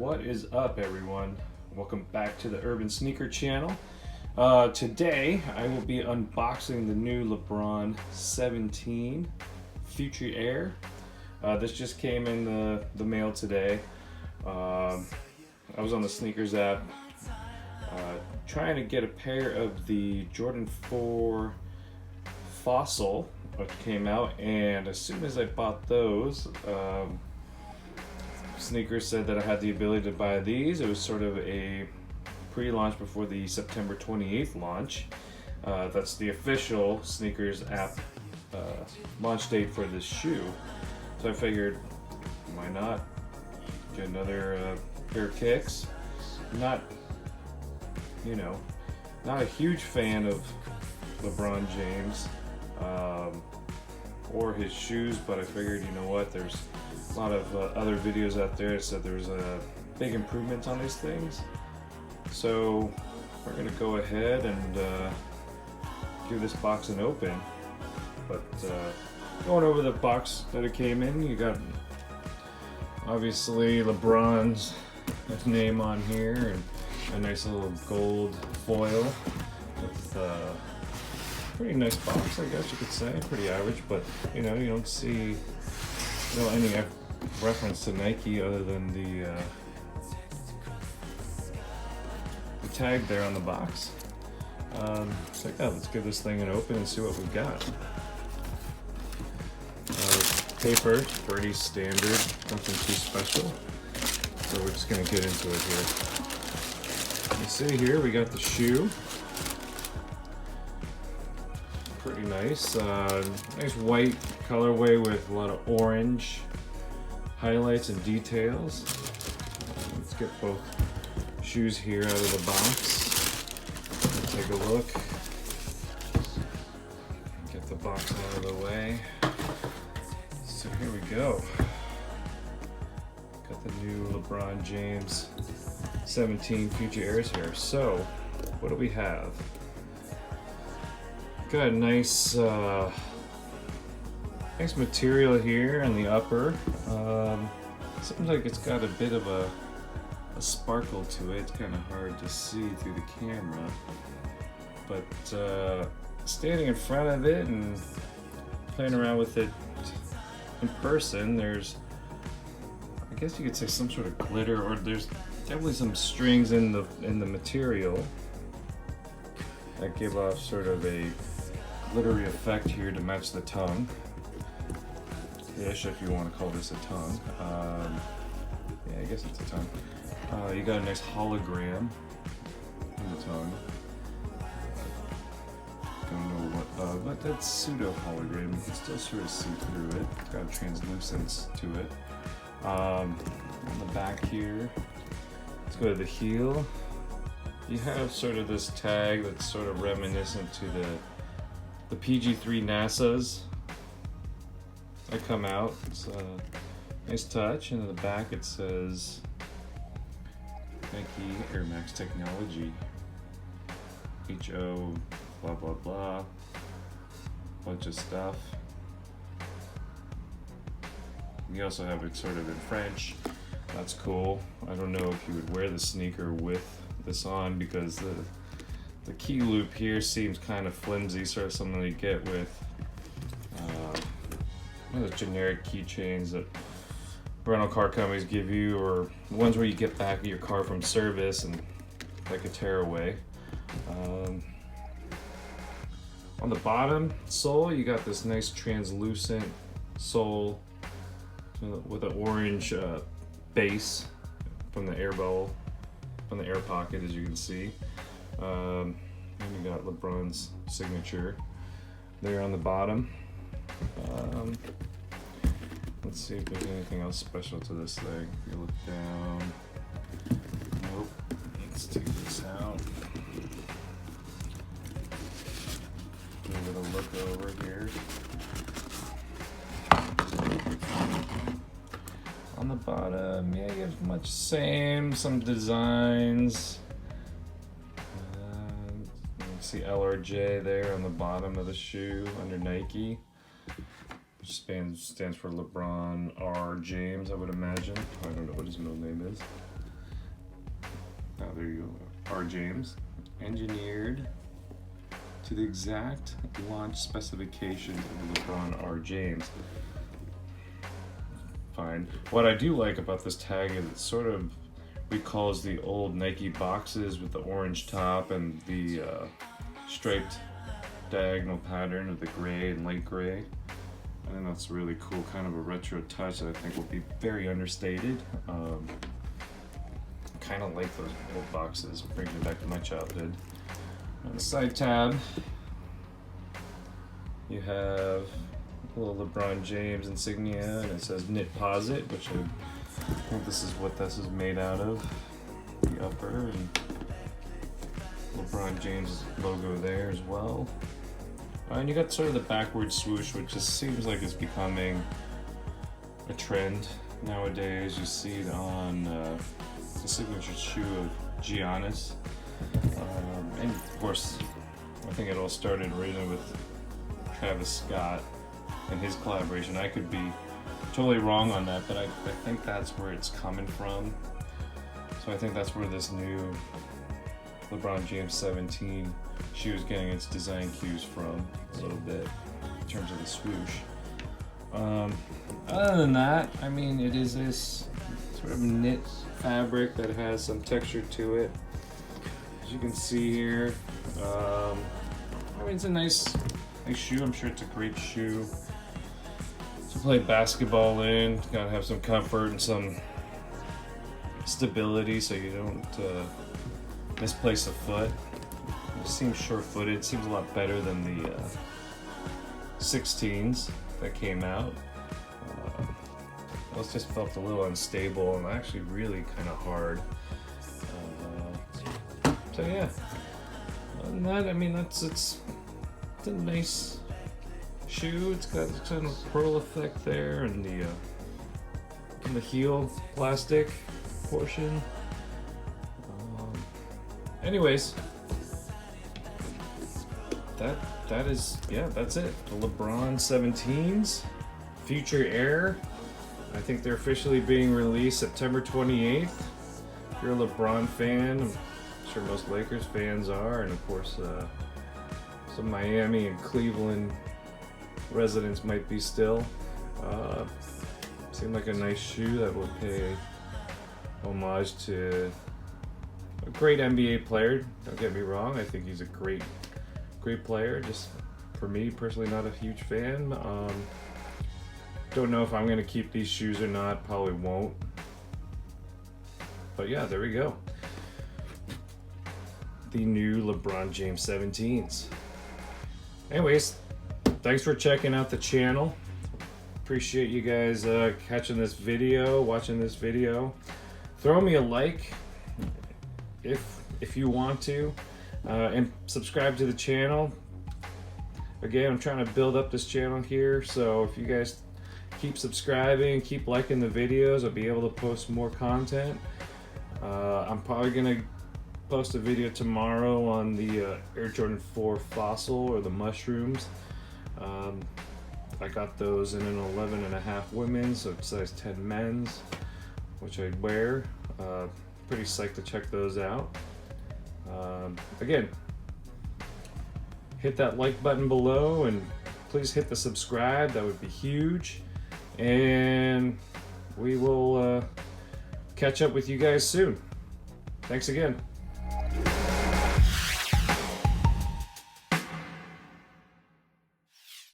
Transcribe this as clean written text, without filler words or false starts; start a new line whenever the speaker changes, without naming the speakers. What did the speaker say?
What is up, everyone? Welcome back to the Urban Sneaker Channel. Today I will be unboxing the new LeBron 17 Future Air. This just came in the mail today. I was on the sneakers app trying to get a pair of the Jordan 4 Fossil, which came out, and as soon as I bought those, Sneakers said that I had the ability to buy these. It was sort of a pre-launch before the September 28th launch. That's the official Sneakers app launch date for this shoe. So I figured, why not get another pair of kicks? Not a huge fan of LeBron James or his shoes, but I figured, you know what, there's a lot of other videos out there that said there's a big improvement on these things. So we're gonna go ahead and give this box an open. But going over the box that it came in, you got obviously LeBron's name on here and a nice little gold foil with pretty nice box, I guess you could say. Pretty average, but you don't see any reference to Nike other than the tag there on the box. So yeah, let's give this thing an open and see what we've got. Paper, pretty standard, nothing too special. So we're just gonna get into it here. You see here we got the shoe. Pretty nice. Nice white colorway with a lot of orange highlights and details. Let's get both shoes here out of the box. Take a look. Get the box out of the way. So here we go. Got the new LeBron James 17 Future Airs here. So, what do we have? Got a nice nice material here in the upper. Seems like it's got a bit of a sparkle to it. It's kind of hard to see through the camera, but standing in front of it and playing around with it in person, there's, I guess you could say, some sort of glitter, or there's definitely some strings in the material that give off sort of a glittery effect here to match the tongue. Ish, if you want to call this a tongue. Yeah, I guess it's a tongue. You got a nice hologram in the tongue. Don't know what, but that's pseudo hologram. You can still sort of see through it. It's got a translucence to it. On the back here, let's go to the heel. You have sort of this tag that's sort of reminiscent to the PG-3 NASA's that come out. It's a nice touch. And in the back it says Nike Air Max Technology, HO, blah blah blah, bunch of stuff. We also have it sort of in French. That's cool. I don't know if you would wear the sneaker with this on, because the key loop here seems kind of flimsy, sort of something you get with one of those generic keychains that rental car companies give you, or ones where you get back your car from service and that could tear away. On the bottom sole, you got this nice translucent sole with an orange base from the air bubble, from the air pocket, as you can see. And you got LeBron's signature there on the bottom. Let's see if there's anything else special to this thing. If you look down, nope. Let's take this out. Give it a look over here. On the bottom, yeah, you have much same, some designs. You see LRJ there on the bottom of the shoe under Nike, which stands for LeBron R. James, I would imagine. I don't know what his middle name is. Now there you go. R. James, engineered to the exact launch specifications of the LeBron R. James. Fine. What I do like about this tag is it sort of recalls the old Nike boxes with the orange top and the striped diagonal pattern of the gray and light gray. I think that's really cool, kind of a retro touch that I think will be very understated. Kind of like those old boxes, brings me back to my childhood. On the side tab, you have a little LeBron James insignia, and it says Knitposit, which I think this is what this is made out of. The upper, and LeBron James logo there as well. And you got sort of the backward swoosh, which just seems like it's becoming a trend nowadays. You see it on the signature shoe of Giannis. And of course, I think it all started originally with Travis Scott and his collaboration. I could be totally wrong on that, but I think that's where it's coming from. So I think that's where this new LeBron James 17 shoe is getting its design cues from a little bit in terms of the swoosh. Other than that, I mean, it is this sort of knit fabric that has some texture to it. As you can see here, I mean, it's a nice shoe. I'm sure it's a great shoe to play basketball in. Gotta have some comfort and some stability so you don't misplace a foot. It seems short-footed. Seems a lot better than the 16s that came out. Those just felt a little unstable and actually really kind of hard. So yeah, other than that, I mean, it's a nice shoe. It's got kind of pearl effect there, and the heel plastic portion. Anyways, that is, yeah, that's it. The LeBron 17s, Future Air. I think they're officially being released September 28th. If you're a LeBron fan, I'm sure most Lakers fans are, and of course some Miami and Cleveland residents might be still. Seemed like a nice shoe that will pay homage to a great NBA player. Don't get me wrong, I think he's a great player. Just for me personally, not a huge fan. Don't know if I'm gonna keep these shoes or not. Probably won't. But yeah, there we go. The new LeBron James 17s. Anyways, thanks for checking out the channel. Appreciate you guys catching this video, watching this video. Throw me a like if you want to, and subscribe to the channel. Again, I'm trying to build up this channel here, so if you guys keep subscribing, keep liking the videos, I'll be able to post more content. I'm probably gonna post a video tomorrow on the Air Jordan 4 Fossil, or the mushrooms. I got those in an 11.5 women's, so it's size 10 men's, which I'd wear. Pretty psyched to check those out. Again, hit that like button below, and please hit the subscribe. That would be huge. And we will catch up with you guys soon. Thanks again.